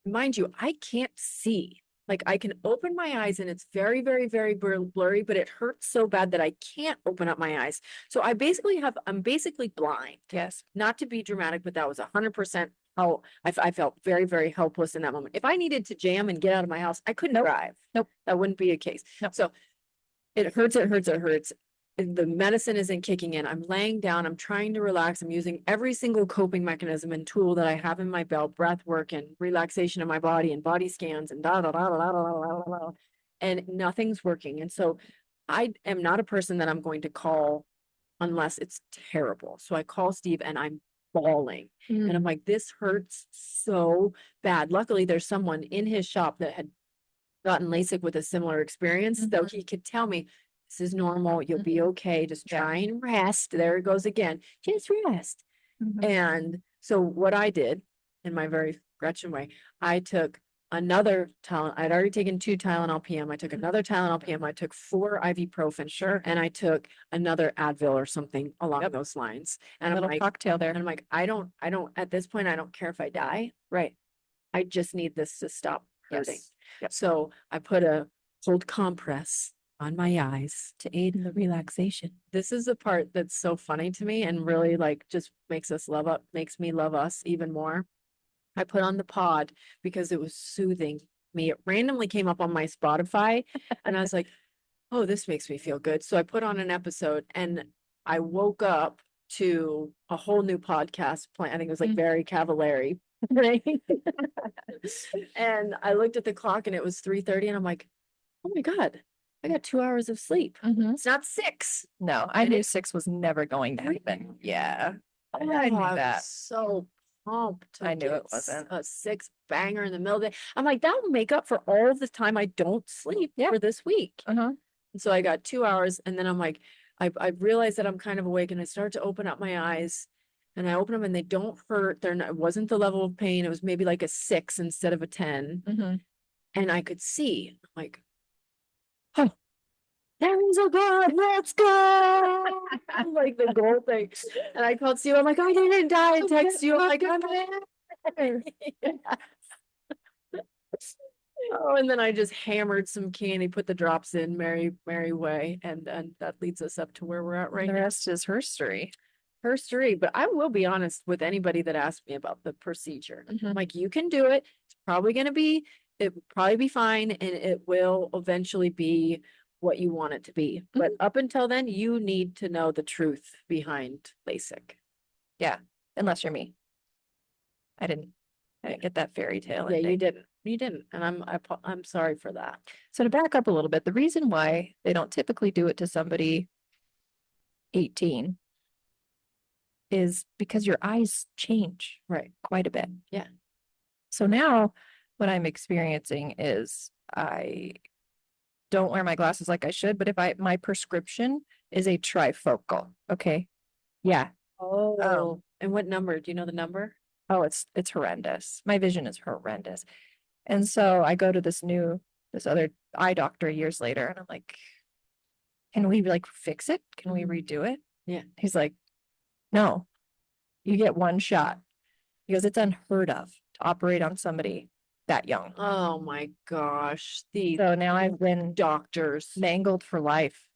Mind you, I can't see. Like I can open my eyes and it's very, very, very blurry, but it hurts so bad that I can't open up my eyes. So I'm basically blind. Yes. Not to be dramatic, but that was 100% how I felt very, very helpless in that moment. If I needed to jam and get out of my house, I couldn't drive. Nope. That wouldn't be a case. Nope. So it hurts, it hurts, it hurts. The medicine isn't kicking in. I'm laying down. I'm trying to relax. I'm using every single coping mechanism and tool that I have in my belt, breath work and relaxation of my body and body scans and da da da da da da da da da. And nothing's working. And so I am not a person that I'm going to call unless it's terrible. So I call Steve and I'm bawling. And I'm like, this hurts so bad. Luckily, there's someone in his shop that had gotten Lasik with a similar experience, so he could tell me, This is normal. You'll be okay. Just Yeah. try and rest. There it goes again. Just rest. Mhm. And so what I did in my very Gretchen way, I took another Tylenol. I'd already taken 2 Tylenol PM. I took another Tylenol PM. I took 4 ibuprofen. Sure. And I took another Advil or something along Yep. those lines. A And I'm little like, cocktail there. and I'm like, I don't, at this point, I don't care if I die. Right. I just need this to stop hurting. Yes. Yep. So I put a cold compress on my eyes. To aid in the relaxation. This is the part that's so funny to me and really like just makes me love us even more. I put on the pod because it was soothing me. It randomly came up on my Spotify and I was like, oh, this makes me feel good. So I put on an episode and I woke up to a whole new podcast plan. I think it was like very Cavallari. Right. And I looked at the clock and it was 3:30 and I'm like, oh my God, I got 2 hours of sleep. It's not 6. No, I And knew it- 6 was never going to happen. Yeah. I knew Oh, I was that. so pumped to I knew it get wasn't. a 6 banger in the middle of the day. I'm like, that will make up for all the time I don't sleep Yeah. for this week. Uh-huh. And so I got 2 hours and then I'm like, I realized that I'm kind of awake and I start to open up my eyes and I open them and they don't hurt. They're not, it wasn't the level of pain. It was maybe like a 6 instead of a 10. And I could see, I'm like, oh, that means so good. Let's go. I'm like the goal thing. And I called Steve. I'm like, I didn't die. I text you. I'm like, I'm in. Oh, and then I just hammered some candy, put the drops in, merry way, and that leads us up to where we're at right The now. rest is her story. Her story, but I will be honest with anybody that asks me about the procedure. Mhm. I'm like, you can do it. It's probably gonna be, it will probably be fine, and it will eventually be what you want it to be. But up until then, you need to know the truth behind LASIK. Yeah. Unless you're me. I didn't get that fairy tale Yeah, ending. you didn't, and I'm sorry for that. So to back up a little bit, the reason why they don't typically do it to somebody 18 is because your eyes change Right. quite a bit. Yeah. So now what I'm experiencing is I don't wear my glasses like I should, but if my prescription is a trifocal. Okay. Yeah. Oh, and what number? Do you know the number? Oh, it's horrendous. My vision is horrendous. And so I go to this other eye doctor years later and I'm like, can we like fix it? Can we redo it? Yeah. He's like, no, you get one shot. He goes, it's unheard of to operate on somebody that young. Oh my gosh. So now I've been doctors. mangled for life.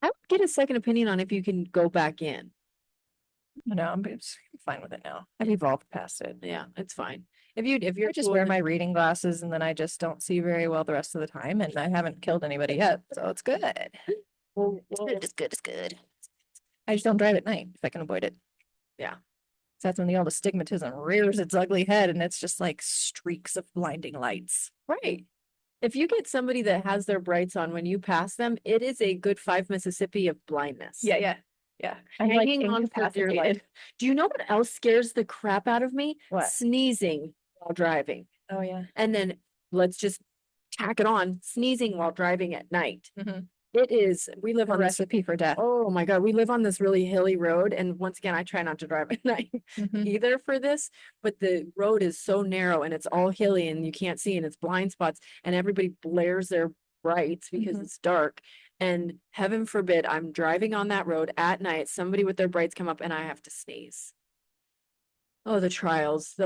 I would get a second opinion on if you can go back in. No, I'm fine with it now. I've evolved past it. Yeah, it's fine. If you're I just cool wear with my it- reading glasses and then I just don't see very well the rest of the time and I haven't killed anybody yet. So it's good. well, It's good. It's good. I just don't drive at night if I can avoid it. Yeah. That's when all the stigmatism rears its ugly head and it's just like streaks of blinding lights. right. If you get somebody that has their brights on when you pass them, it is a good 5 Mississippi of blindness. Yeah. I'm like Hanging on for dear life. incapacitated. Do you know what else scares the crap out of me? What? Sneezing while driving. Oh yeah. And then let's just tack it on, sneezing while driving at night. Mhm. It is, we live A on this, recipe for death. oh my God, we live on this really hilly road. And once again, I try not to drive at night Mhm. either for this, but the road is so narrow and it's all hilly and you can't see and it's blind spots and everybody blares their brights because Mhm. it's dark. And heaven forbid, I'm driving on that road at night, somebody with their brights come up and I have to sneeze. Oh, the trials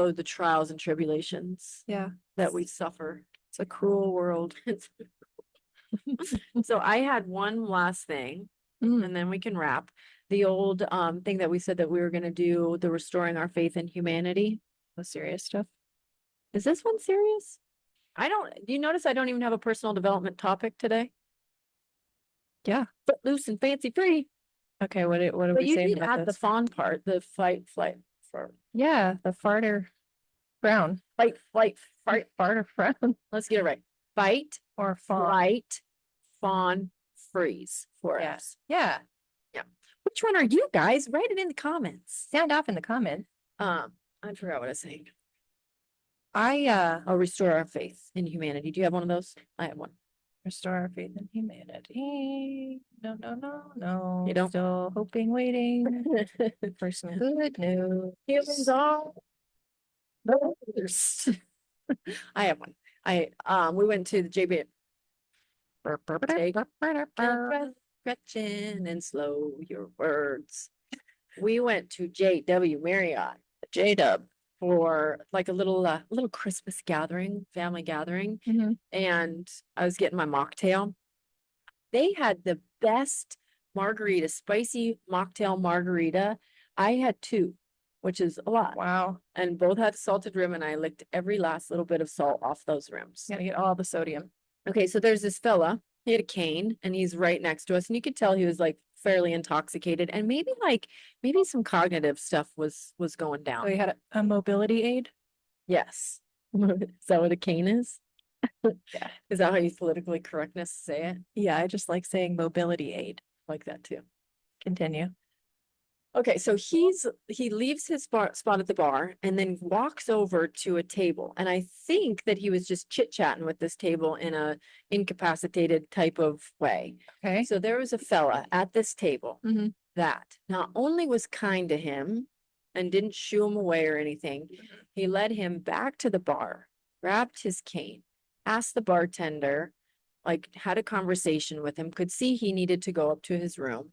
and tribulations Yeah. that we suffer. It's a cruel world. So I had one last thing Mm. and then we can wrap. The old thing that we said that we were gonna do, the restoring our faith in humanity. The serious stuff. Is this one serious? Do you notice I don't even have a personal development topic today? Yeah. Footloose and fancy free. Okay, what are But we you saying did about add the this? fawn part, the flight, for Yeah, the farter brown. fight, Farter brown let's get it right. Fight, or fawn. flight, fawn, freeze for Yeah. us. Yeah. Which one are you guys? Write it in the comments. Sound off in the comments. I forgot what I was saying. I I'll restore our faith in humanity. Do you have one of those? I have one. Restore our faith in humanity. No, no, no, no. You don't- Still hoping, waiting for some good news. Humans are the worst. I have one. We went to the JB. Take a breath, Gretchen, and slow your words. We went to JW Marriott, J-Dub, for like a little Christmas gathering, family gathering, and I was getting my mocktail. They had the best margarita, spicy mocktail margarita. I had two, which is a lot. Wow. And both had salted rim, and I licked every last little bit of salt off those rims. Gotta get all the sodium. Okay, so there's this fella. He had a cane, and he's right next to us, and you could tell he was like fairly intoxicated, and maybe some cognitive stuff was going So down. he had a mobility aid. Yes. Is that what a cane is? Yeah. Is that how you politically correctness say it? Yeah, I just like saying mobility aid. Like that too. Continue. Okay, so he leaves his spot at the bar and then walks over to a table. And I think that he was just chit-chatting with this table in a incapacitated type of way. Okay. So there was a fella at this table Mhm. that not only was kind to him and didn't shoo him away or anything, he led him back to the bar, grabbed his cane, asked the bartender, like had a conversation with him, could see he needed to go up to his room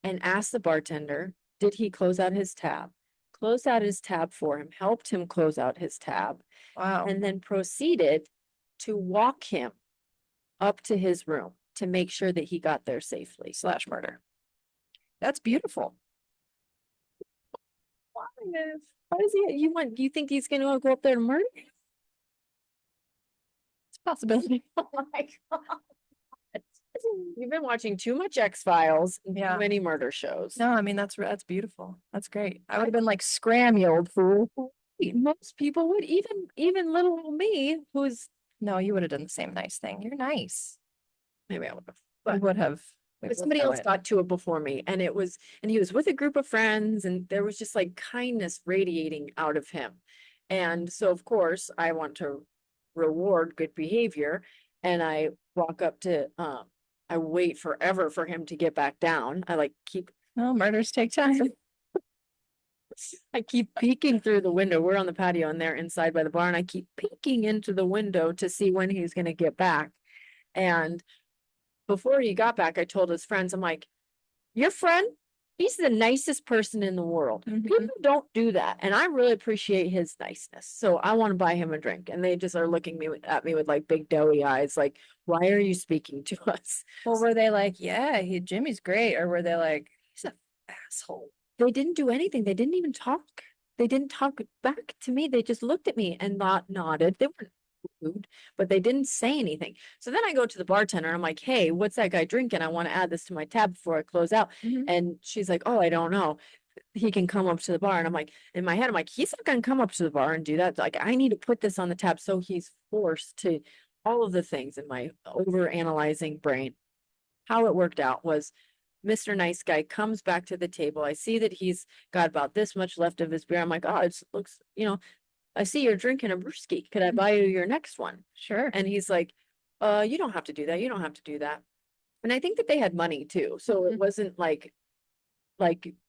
and asked the bartender, did he close out his tab? Closed out his tab for him, helped him close out his tab, Wow. and then proceeded to walk him up to his room to make sure that he got there safely. Slash murder. That's beautiful. Why does you think he's gonna go up there and murder? It's a possibility. Oh my God. You've been watching too much X-Files and Yeah. too many murder shows. No, I mean that's beautiful. That's great. I would have been like, scram, you old fool. Most people would, even little old me, who's No, you would have done the same nice thing. You're nice. maybe I would have. We would have. But somebody else got to it before me, and he was with a group of friends, and there was just like kindness radiating out of him. And so of course I want to reward good behavior, and I walk up to I wait forever for him to get back down. No, murders take time. I keep peeking through the window. We're on the patio and they're inside by the bar, and I keep peeking into the window to see when he's going to get back. And before he got back, I told his friends, I'm like, your friend, he's the nicest person in the world. People don't do that. And I really appreciate his niceness. So I want to buy him a drink. And they just are looking at me with like big doughy eyes, like, why are you speaking to us? Well, were they like, yeah, Jimmy's great, or were they like, he's an asshole? They didn't do anything. They didn't even talk. They didn't talk back to me. They just looked at me and nodded. They weren't rude, but they didn't say anything. So then I go to the bartender and I'm like, hey, what's that guy drinking? I want to add this to my tab before I close out. And she's like, oh, I don't know. He can come up to the bar. And I'm like, in my head, I'm like, he's not going to come up to the bar and do that. Like, I need to put this on the tab. So he's forced to all of the things in my over analyzing brain. How it worked out was Mr. Nice Guy comes back to the table. I see that he's got about this much left of his beer. I'm like, oh, it looks, I see you're drinking a brewski. Could I buy you your next one? Sure. And he's like, you don't have to do that. You don't have to do that. And I think that they had money too. So it wasn't like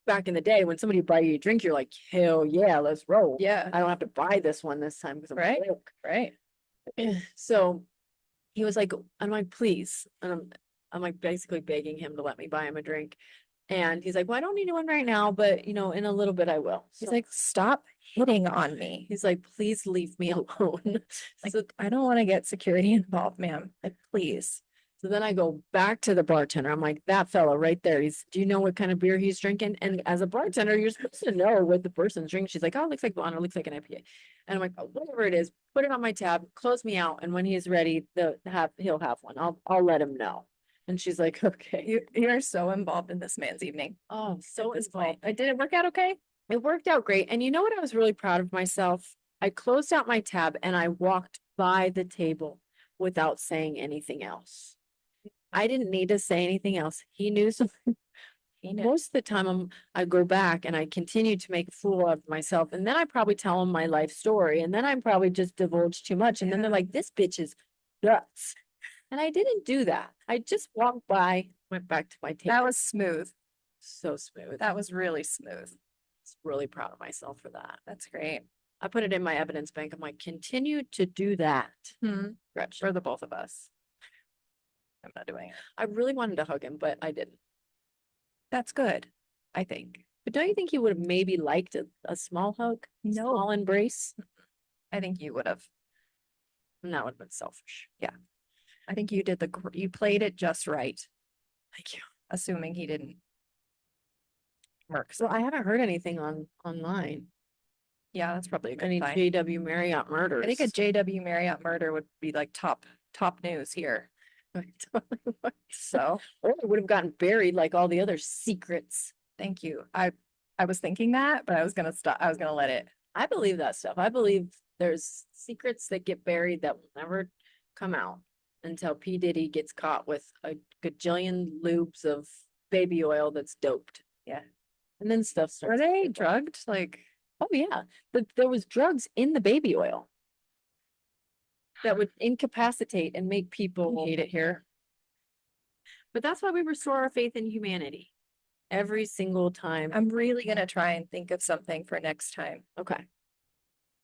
back in the day when somebody buy you a drink, you're like, hell yeah, let's roll. Yeah. I don't have to buy this one this time because I'm Right. broke. Right. So he was like, I'm like, please. And I'm like basically begging him to let me buy him a drink. And he's like, well, I don't need one right now, but in a little bit I will. He's like, stop hitting on me. He's like, please leave me alone. Like, So, I don't want to get security involved, ma'am. Like, please. so then I go back to the bartender. I'm like, that fella right there. Do you know what kind of beer he's drinking? And as a bartender, you're supposed to know what the person's drinking. She's like, oh, it looks like blonde, or it looks like an IPA. And I'm like, oh, whatever it is, put it on my tab, close me out. And when he's ready, he'll have one. I'll let him know. And she's like, okay. You are so involved in this man's evening. Oh, so At this involved. point. Did it work out okay? It worked out great. And you know what? I was really proud of myself. I closed out my tab and I walked by the table without saying anything else. I didn't need to say anything else. He knew something. Most of the time I go back and I continue to make a fool of myself. And then I probably tell them my life story. And then I probably just divulge too much. And then they're like, this bitch is nuts. And I didn't do that. I just walked by, went back to my table. That was smooth. So smooth. That was really smooth. was really proud of myself for that. That's great. I put it in my evidence bank. I'm like, continue to do that. Gretchen. For the both of us. I'm not doing it. I really wanted to hug him, but I didn't. That's good, I think. But don't you think he would have maybe liked a small hug? No. Small embrace? I think you would have. And that would have been selfish. I think you did you played it just right, Thank you. assuming he didn't murk. So I haven't heard anything online. Yeah, that's probably a good Any sign. JW Marriott murders. I think a JW Marriott murder would be like top news here. So or it would have gotten buried like all the other secrets. thank you. I was thinking that, but I was gonna stop. I was gonna let it. I believe that stuff. I believe there's secrets that get buried that will never come out until P. Diddy gets caught with a gajillion lubes of baby oil that's doped. Yeah. And then stuff Were starts. they drugged? Like, Oh yeah. There was drugs in the baby oil that would incapacitate and make people hate it here. But that's why we restore our faith in humanity every single time. I'm really gonna try and think of something for next time. Okay.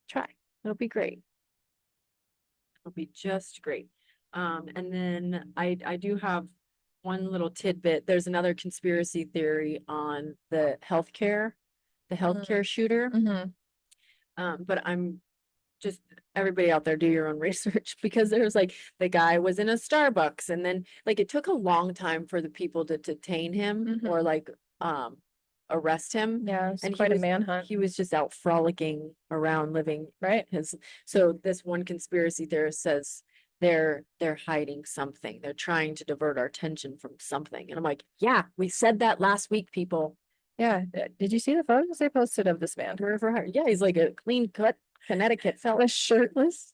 Try. It'll be great. It'll be just great. And then I do have one little tidbit. There's another conspiracy theory on the healthcare shooter. But I'm just everybody out there do your own research because there's like the guy was in a Starbucks and then like it took a long time for the people to detain him or like arrest him. Yeah, it's And quite a manhunt. He was just out frolicking around living Right. So this one conspiracy theorist says they're hiding something. They're trying to divert our attention from something. And I'm like, yeah, we said that last week, people. Yeah. Did you see the photos they posted of this man? Yeah, he's like a clean cut Connecticut fella. A shirtless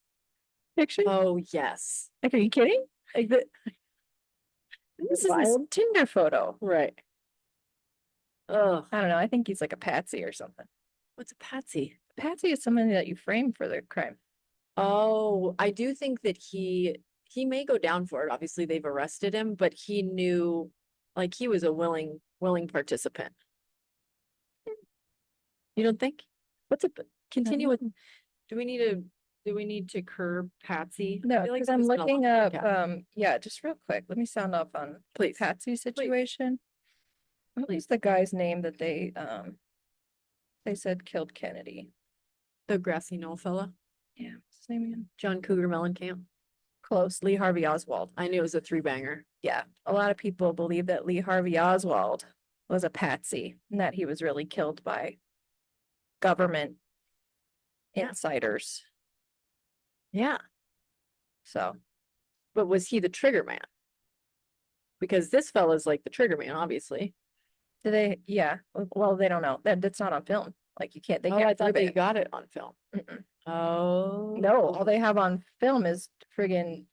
picture? Oh yes. Like, are you kidding? Like this is his Tinder photo. Right. Oh, I don't know. I think he's like a patsy or something. what's a patsy? Patsy is someone that you frame for the crime. Oh, I do think that he may go down for it. Obviously, they've arrested him, but he knew like he was a willing participant. You don't think? Continue with, do we need to curb Patsy? No, I feel like because I'm there's been a looking lot- up, yeah, just real quick. Let me sound off on Please. Patsy situation. What was the guy's name that they said killed Kennedy? The grassy knoll fella, Yeah, what's his name again? John Cougar Mellencamp. Close, Lee Harvey Oswald. I knew it was a 3-banger. Yeah, a lot of people believe that Lee Harvey Oswald was a patsy and that he was really killed by government Yeah. insiders. Yeah, So, but was he the trigger man? Because this fella's like the trigger man, obviously. do they? Yeah. Well, they don't know. That's not on film. Like you can't. They Oh, can't I thought prove they it. got it on film. Mm-mm. Oh. No, all they have on film is friggin'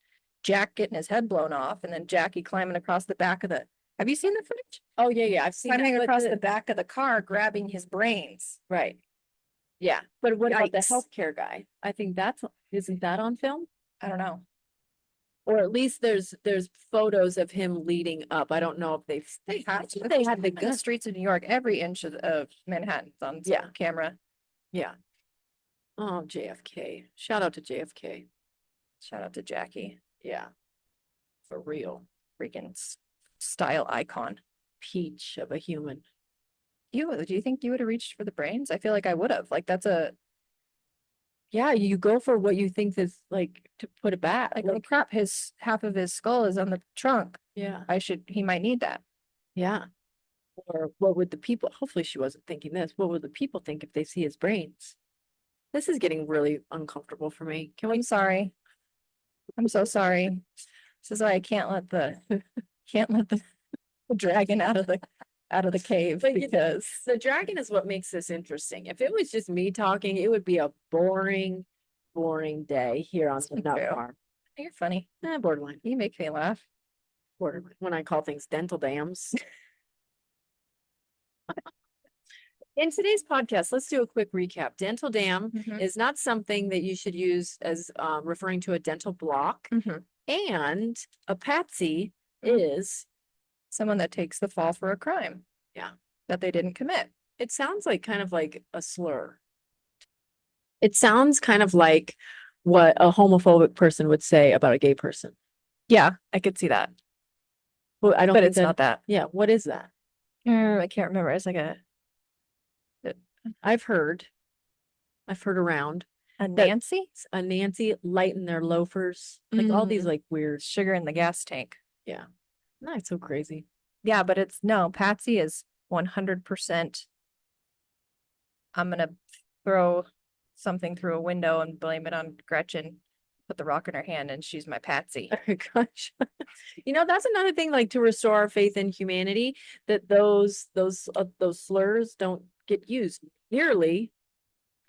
Jack getting his head blown off, and then Jackie climbing across the back of the. Have you seen the footage? Oh, yeah, I've seen Climbing that, but across the back of the car, grabbing his brains. right. Yeah, but what about the Yikes. healthcare guy? I think isn't that on film? I don't know. Or at least there's photos of him leading up. I don't know if They had the the streets of New York, every inch of Manhattan's on Yeah. camera. Yeah. Oh, JFK. Shout out to JFK. Shout out to Jackie, Yeah. For real. freaking style icon. Peach of a human. Do you think you would have reached for the brains? I feel like I would have. Like that's Yeah, you go for what you think is like to put it back. like oh crap, his half of his skull is on the trunk. Yeah. He might need that. Yeah. Or what would the people, hopefully she wasn't thinking this, what would the people think if they see his brains? This is getting really uncomfortable for me. I'm sorry. I'm so sorry. This is why I can't let the dragon out of the cave But because the dragon is what makes this interesting. If it was just me talking, it would be a boring day here on the nut true. farm. you're funny. Borderline. You make me laugh. Borderline. When I call things dental dams. In today's podcast, let's do a quick recap. Dental dam Mhm. is not something that you should use as referring to a dental block. Mhm. And a patsy Mhm. is, Someone that takes the fall for a crime. Yeah. That they didn't commit. it sounds like kind of like a slur. It sounds kind of like what a homophobic person would say about a gay person. Yeah, I could see that. Well, I don't But think it's not that. Yeah, what is that? I can't remember. It's like I've heard around a that Nancy? a Nancy lighten their loafers, like all these Mm. like weird. Sugar in the gas tank. Yeah, not so crazy. Yeah, but it's no, Patsy is 100%. I'm gonna throw something through a window and blame it on Gretchen. Put the rock in her hand and she's my Patsy. Oh gosh. You know, that's another thing, like to restore our faith in humanity, that those slurs don't get used nearly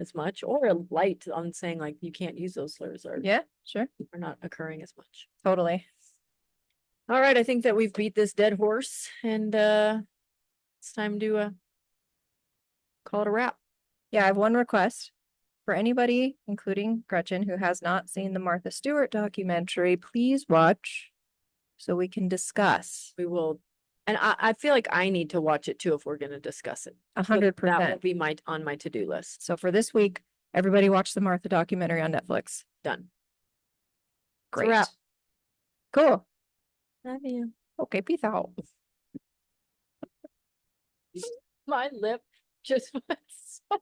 as much, or a light on saying like you can't use those slurs, or Yeah, sure. are not occurring as much. Totally. All right, I think that we've beat this dead horse, and it's time to call it a wrap. Yeah, I have one request for anybody, including Gretchen, who has not seen the Martha Stewart documentary. Please watch so we can discuss. We will, and I feel like I need to watch it too if we're going to discuss it. So that will 100%. be on my to-do list. So for this week, everybody watch the Martha documentary on Netflix. Done. It's a Great. wrap. Cool. Love you. Okay, peace out. My lip just went so